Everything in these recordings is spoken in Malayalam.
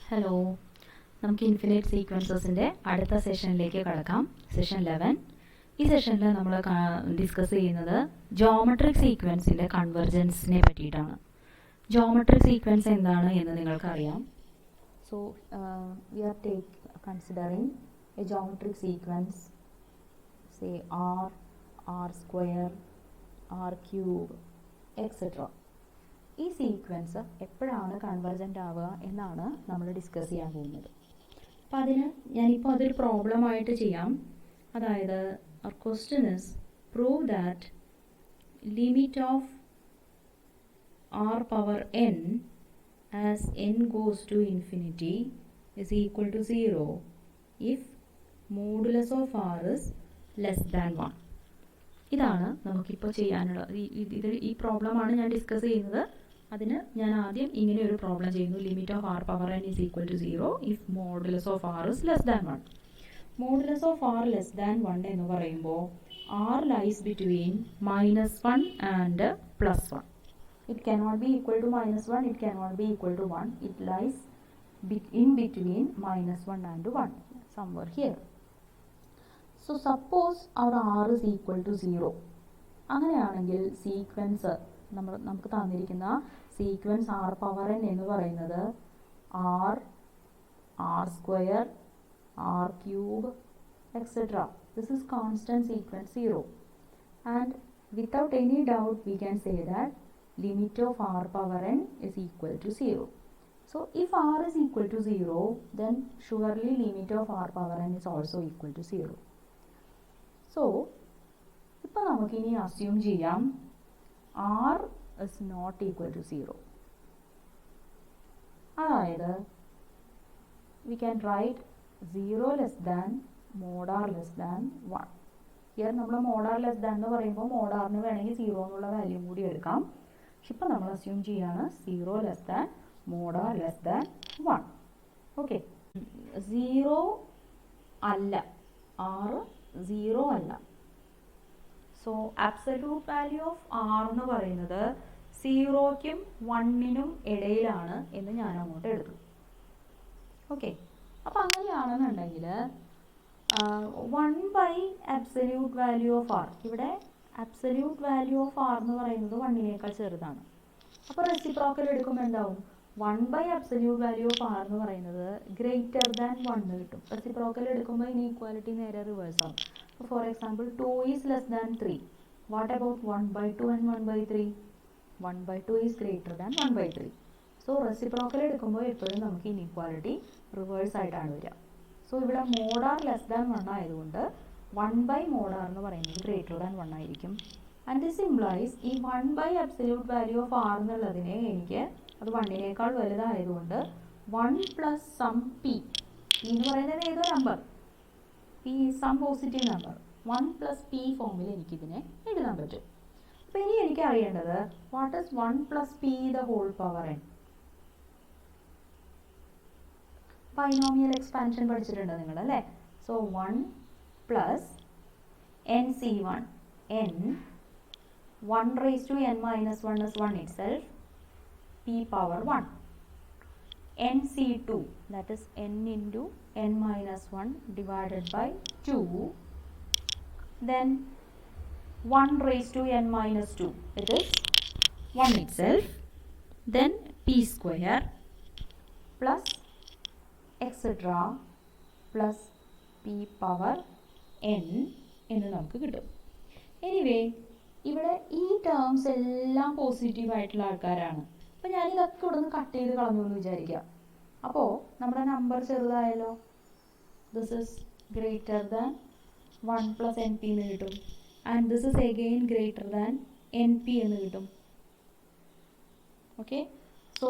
ഹലോ, നമുക്ക് ഇൻഫിനിറ്റ് സീക്വൻസസിൻ്റെ അടുത്ത സെഷനിലേക്ക് കടക്കാം. സെഷൻ 11. ഈ സെഷനിൽ നമ്മൾ ഡിസ്കസ് ചെയ്യുന്നത് ജോമെട്രിക് സീക്വൻസിൻ്റെ കൺവെർജൻസിനെ പറ്റിയിട്ടാണ്. ജോമെട്രിക് സീക്വൻസ് എന്താണ് എന്ന് നിങ്ങൾക്കറിയാം. So we are considering a geometric sequence, say r, r square, r cube, etcetera. ഈ സീക്വൻസ് എപ്പോഴാണ് കൺവെർജൻ്റ് ആവുക എന്നാണ് നമ്മൾ ഡിസ്കസ് ചെയ്യാൻ പോകുന്നത്. അപ്പം ഞാനിപ്പോൾ അതൊരു പ്രോബ്ലമായിട്ട് ചെയ്യാം. അതായത് our question is prove that limit of r power n as n goes to infinity is equal to 0 if modulus of r is less than 1. ഇതാണ് നമുക്കിപ്പോൾ ചെയ്യാനുള്ള ഈ പ്രോബ്ലമാണ് ഞാൻ ഡിസ്കസ് ചെയ്യുന്നത്. അതിന് ഞാൻ ആദ്യം ഇങ്ങനെ ഒരു പ്രോബ്ലം ചെയ്യുന്നു. Limit of R power N is equal to 0 if modulus of r is less than 1. Modulus of r less than 1 എന്ന് പറയുമ്പോൾ r lies between -1 and +1. It cannot be equal to -1, it cannot be equal to 1. It lies in between -1 and 1, somewhere here. So suppose our r is equal to 0. അങ്ങനെയാണെങ്കിൽ സീക്വൻസ് നമുക്ക് തന്നിരിക്കുന്ന സീക്വൻസ് ആർ പവർ എൻ എന്ന് പറയുന്നത് r, r square, r cube, etcetera. This is constant sequence 0. And without any doubt we can say that limit of R power n is equal to 0. So if r is equal to 0, then surely limit of r power n is also equal to 0. So ഇപ്പോൾ നമുക്കിനി അസ്യൂം ചെയ്യാം r is not equal to 0. അതായത് we can write 0 less than mod r less than 1. Here നമ്മൾ mod r less than എന്ന് പറയുമ്പോൾ mod r ന് വേണമെങ്കിൽ 0 എന്നുള്ള വാല്യൂ കൂടി എടുക്കാം. ഇപ്പം നമ്മൾ അസ്യൂം ചെയ്യാണ് 0 less than mod r less than 1. Okay, 0 അല്ല, r 0 അല്ല. So absolute value of r എന്ന് പറയുന്നത് 0ക്കും 1നും ഇടയിലാണ് എന്ന് ഞാൻ അങ്ങോട്ട് എടുത്തു. ഓക്കെ, അപ്പം അങ്ങനെയാണെന്നുണ്ടെങ്കിൽ 1 by absolute value of r, ഇവിടെ ആബ്സല്യൂട്ട് വാല്യൂ ഓഫ് ആർ എന്ന് പറയുന്നത് 1നേക്കാൾ ചെറുതാണ്. അപ്പോൾ റെസിപ്രോക്കൽ എടുക്കുമ്പോൾ എന്താവും? 1 by absolute value of r എന്ന് പറയുന്നത് ഗ്രേറ്റർ ദാൻ 1 കിട്ടും. റെസിപ്രോക്കൽ എടുക്കുമ്പോൾ ഇനീക്വാലിറ്റി നേരെ റിവേഴ്സ് ആവും. For example 2 is less than 3. What about 1 by 2 and 1 by 3? 1 by 2 is greater than 1 by 3. So reciprocal എടുക്കുമ്പോൾ എപ്പോഴും നമുക്ക് ഇനീക്വാലിറ്റി റിവേഴ്സ് ആയിട്ടാണ് വരിക. സോ ഇവിടെ മോഡ് ആർ ലെസ് ദാൻ 1 ആയതുകൊണ്ട് 1 ബൈ മോഡ് ആർ എന്ന് പറയുന്നത് ഗ്രേറ്റർ ദാൻ 1 ആയിരിക്കും. ആൻഡ് ദിസ് ഇംപ്ലൈസ് ഈ 1 by absolute value of r എന്നുള്ളതിനെ എനിക്ക് അത് 1നേക്കാൾ വലുതായതുകൊണ്ട് 1 പ്ലസ് സം പി എന്ന് പറയുന്നത് ഏതോ number, p some positive number, 1 plus p ഫോമിൽ എനിക്കിതിനെ എഴുതാൻ പറ്റും. അപ്പോൾ ഇനി എനിക്ക് അറിയേണ്ടത് what is 1 plus P the whole power n. Binomial expansion പഠിച്ചിട്ടുണ്ട് നിങ്ങൾ അല്ലേ? So 1 plus n C 1 n 1 raised to n minus 1 is 1 itself, p power 1. nc2, that is n into n minus 1 divided by 2, then 1 raised to n minus 2, it is 1 itself, then p square plus etc plus p power n എന്ന് നമുക്ക് കിട്ടും. എനിവേ ഇവിടെ ഈ ടേംസ് എല്ലാം പോസിറ്റീവ് ആയിട്ടുള്ള ആൾക്കാരാണ്. അപ്പോൾ ഞാനിതൊക്കെ ഇവിടെ നിന്ന് കട്ട് ചെയ്ത് കളഞ്ഞു എന്ന് വിചാരിക്കാം. അപ്പോൾ നമ്മുടെ നമ്പർ ചെറുതായല്ലോ. This is greater than 1 plus N P എന്ന് കിട്ടും. And this is again greater than N P എന്ന് കിട്ടും. ഓക്കെ, സോ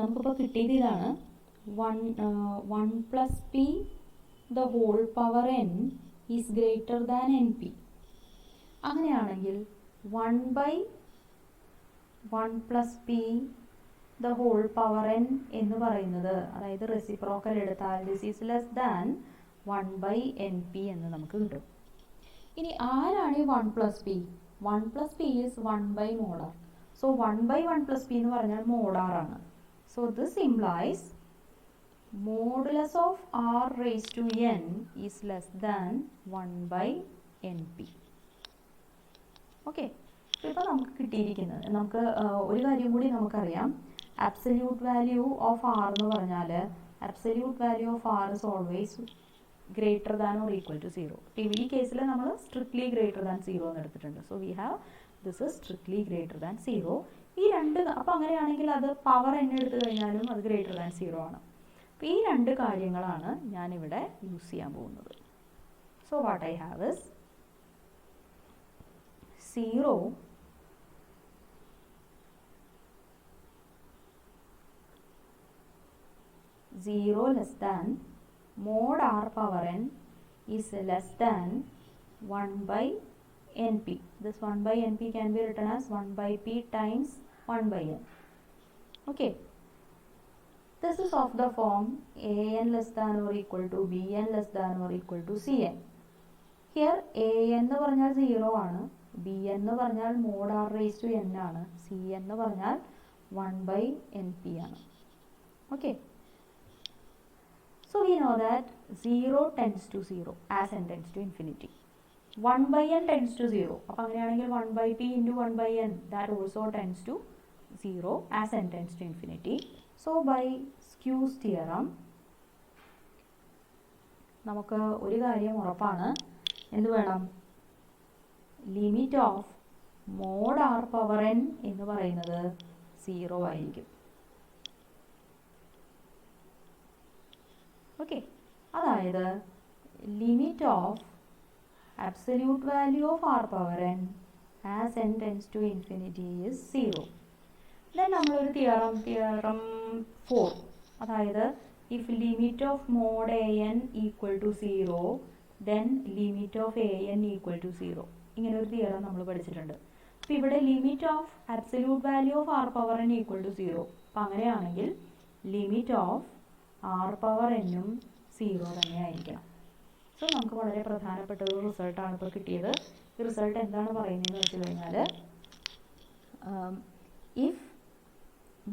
നമുക്കിപ്പോൾ കിട്ടിയത് ഇതാണ്. 1 plus P the whole power N is greater than N P. അങ്ങനെയാണെങ്കിൽ 1 by 1 plus P the whole power N എന്ന് പറയുന്നത്, അതായത് റെസിപ്രോക്കൽ എടുത്താൽ this is less than 1 by N P എന്ന് നമുക്ക് കിട്ടും. ഇനി ആരാണ് ഈ 1 plus p? 1 plus p is 1 by mod r. So 1 by 1 plus p എന്ന് പറഞ്ഞാൽ മോഡാർ ആണ്. So this implies modulus of r raised to n is less than 1 by np. Okay, ഇപ്പോൾ നമുക്ക് കിട്ടിയിരിക്കുന്നത് നമുക്ക് ഒരു കാര്യം കൂടി നമുക്കറിയാം. അബ്സല്യൂട്ട് വാല്യൂ ഓഫ് ആർ എന്ന് പറഞ്ഞാൽ absolute value of r is always greater than or equal to 0. ഈ കേസിൽ നമ്മൾ സ്ട്രിക്ട്ലി ഗ്രേറ്റർ ദാൻ 0 എന്ന് എടുത്തിട്ടുണ്ട്. So we have this is strictly greater than 0. ഈ രണ്ട്, അപ്പോൾ അങ്ങനെയാണെങ്കിൽ അത് പവർ എന്നെ എടുത്തു കഴിഞ്ഞാലും അത് ഗ്രേറ്റർ ദാൻ 0 ആണ്. അപ്പോൾ ഈ രണ്ട് കാര്യങ്ങളാണ് ഞാനിവിടെ യൂസ് ചെയ്യാൻ പോകുന്നത്. So what I have is 0 less than mod r power n is less than 1 by np. This 1 by np can be written as 1 by p times 1 by n. Okay, this is of the form an less than or equal to bn less than or equal to cn. Here an എന്ന് പറഞ്ഞാൽ 0 ആണ്, bn എന്ന് പറഞ്ഞാൽ mod r raised to n ആണ്, cn എന്ന് പറഞ്ഞാൽ 1 by np ആണ്. Okay, so we know that 0 tends to 0 as n tends to infinity. 1 by n tends to 0. അപ്പോൾ അങ്ങനെയാണെങ്കിൽ 1 by p into 1 by n, that also tends to 0 as n tends to infinity. So by Sque's theorem നമുക്ക് ഒരു കാര്യം ഉറപ്പാണ്. എന്ത് വേണം? Limit of mod r power n എന്ന് പറയുന്നത് 0 ആയിരിക്കും. ഓക്കെ, അതായത് limit of absolute value of r power n as n tends to infinity is 0. Then നമ്മളൊരു തിയറം 4, അതായത് if limit of mod an equal to 0 then limit of an equal to 0, ഇങ്ങനെ ഒരു തിയറം നമ്മൾ പഠിച്ചിട്ടുണ്ട്. അപ്പോൾ ഇവിടെ limit of absolute value of r power n equal to 0, അപ്പം അങ്ങനെയാണെങ്കിൽ limit of r power n ഉം 0 തന്നെ ആയിരിക്കണം. സോ നമുക്ക് വളരെ പ്രധാനപ്പെട്ട ഒരു റിസൾട്ടാണ് ഇപ്പോൾ കിട്ടിയത്. ഈ റിസൾട്ട് എന്താണ് പറയുന്നതെന്ന് വെച്ച് കഴിഞ്ഞാൽ if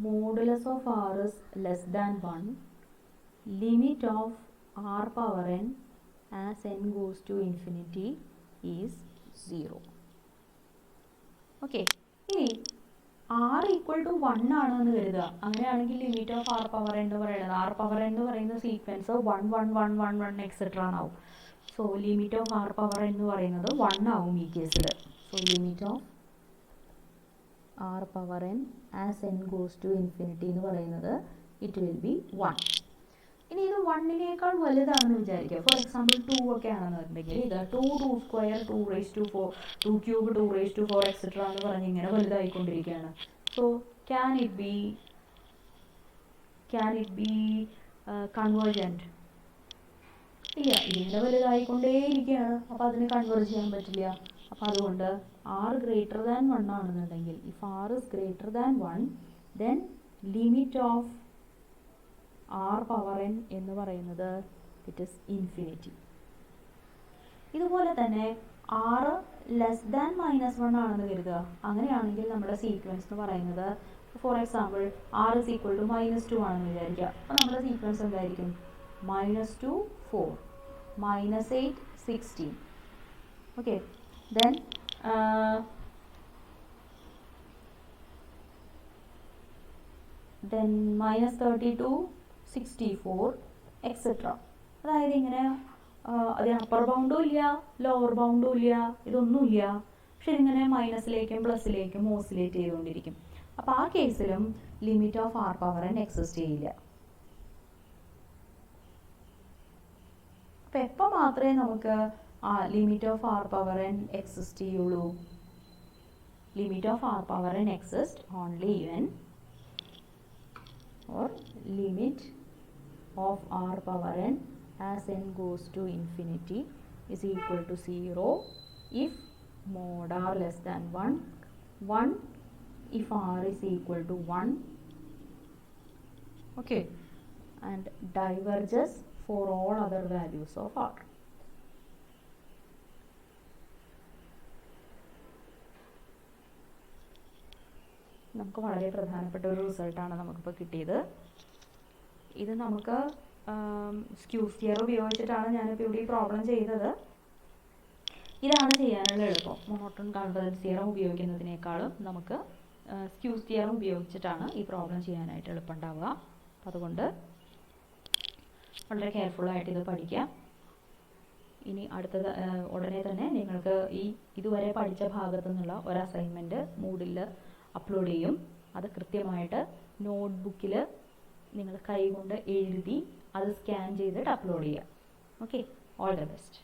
modulus of r is less than 1, limit of R power n as n goes to infinity is 0. Okay, ഇനി ആർ ഈക്വൽ ടു 1 ആണെന്ന് കരുതുക. അങ്ങനെയാണെങ്കിൽ ലിമിറ്റ് ഓഫ് ആർ പവർ എന്ന് പറയുന്നത്, ആർ പവർ എന്ന് പറയുന്ന സീക്വൻസ് 1 1 1 1 1 എക്സെട്ര ആവും. So limit of R power എന്ന് പറയുന്നത് 1 ആവും ഈ കേസിൽ. So limit of R power n as n goes to infinity എന്ന് പറയുന്നത് ഇറ്റ് വിൽ ബി 1. ഇനി ഇത് 1-നേക്കാൾ വലുതാണെന്ന് വിചാരിക്കുക. ഫോർ എക്സാമ്പിൾ 2 ഒക്കെ ആണെന്നുണ്ടെങ്കിൽ ഇത് 2 2 square 2 raise to 4 2 cube 2 raise to 4 etcetera എന്ന് പറഞ്ഞ് ഇങ്ങനെ വലുതായിക്കൊണ്ടിരിക്കുകയാണ്. So can it be convergent? ഇല്ല, ഇതിങ്ങനെ വലുതായിക്കൊണ്ടേയിരിക്കുകയാണ്. അപ്പോൾ അതിന് കൺവേർജ് ചെയ്യാൻ പറ്റില്ല. അപ്പോൾ അതുകൊണ്ട് r ഗ്രേറ്റർ ദാൻ 1 ആണെന്നുണ്ടെങ്കിൽ, if r is greater than 1 then limit of r power n എന്ന് പറയുന്നത് ഇറ്റ് ഇസ് ഇൻഫിനിറ്റി. ഇതുപോലെ തന്നെ r ലെസ് ദാൻ -1 ആണെന്ന് കരുതുക. അങ്ങനെയാണെങ്കിൽ നമ്മുടെ സീക്വൻസ് എന്ന് പറയുന്നത്, for example r is equal to -2 ആണെന്ന് വിചാരിക്കുക. അപ്പോൾ നമ്മുടെ സീക്വൻസ് എന്തായിരിക്കും? -2 4 -8 16. Okay, then -32 64 etcetera. അതായത് ഇങ്ങനെ അതിന് അപ്പർ ബൗണ്ടും ഇല്ല ലോവർ ബൗണ്ടും ഇല്ല, ഇതൊന്നുമില്ല. പക്ഷെ ഇതിങ്ങനെ മൈനസിലേക്കും പ്ലസിലേക്കും ഓസിലേറ്റ് ചെയ്തുകൊണ്ടിരിക്കും. അപ്പോൾ ആ കേസിലും limit of R power n exist ചെയ്യില്ല. അപ്പോൾ എപ്പോൾ മാത്രമേ നമുക്ക് limit of R power n exist ചെയ്യുള്ളൂ? Limit of R power n exist only when or limit of r power n as n goes to infinity is equal to 0 if mod r less than 1, 1 if r is equal to 1, okay, and diverges for all other values of r. നമുക്ക് വളരെ പ്രധാനപ്പെട്ട ഒരു റിസൾട്ടാണ് നമുക്കിപ്പോൾ കിട്ടിയത്. ഇത് നമുക്ക് സ്ക്യൂ സ്റ്റിയർ ഉപയോഗിച്ചിട്ടാണ് ഞാനിപ്പോൾ ഇവിടെ ഈ പ്രോബ്ലം ചെയ്തത്. ഇതാണ് ചെയ്യാനുള്ള എളുപ്പം. മോണോട്ടോൺ കൺവെർജൻസ് തിയറം ഉപയോഗിക്കുന്നതിനേക്കാളും നമുക്ക് സ്ക്യൂ തിയറം ഉപയോഗിച്ചിട്ടാണ് ഈ പ്രോബ്ലം ചെയ്യാനായിട്ട് എളുപ്പമുണ്ടാവുക. അപ്പം അതുകൊണ്ട് വളരെ കെയർഫുള്ളായിട്ട് ഇത് പഠിക്കാം. ഇനി അടുത്തത് ഉടനെ തന്നെ നിങ്ങൾക്ക് ഇതുവരെ പഠിച്ച ഭാഗത്തു നിന്നുള്ള ഒരു അസൈൻമെൻറ്റ് മൂഡിൽ അപ്ലോഡ് ചെയ്യും. അത് കൃത്യമായിട്ട് നോട്ട്ബുക്കിൽ നിങ്ങൾ കൈകൊണ്ട് എഴുതി അത് സ്കാൻ ചെയ്തിട്ട് അപ്ലോഡ് ചെയ്യുക. Okay, all the best.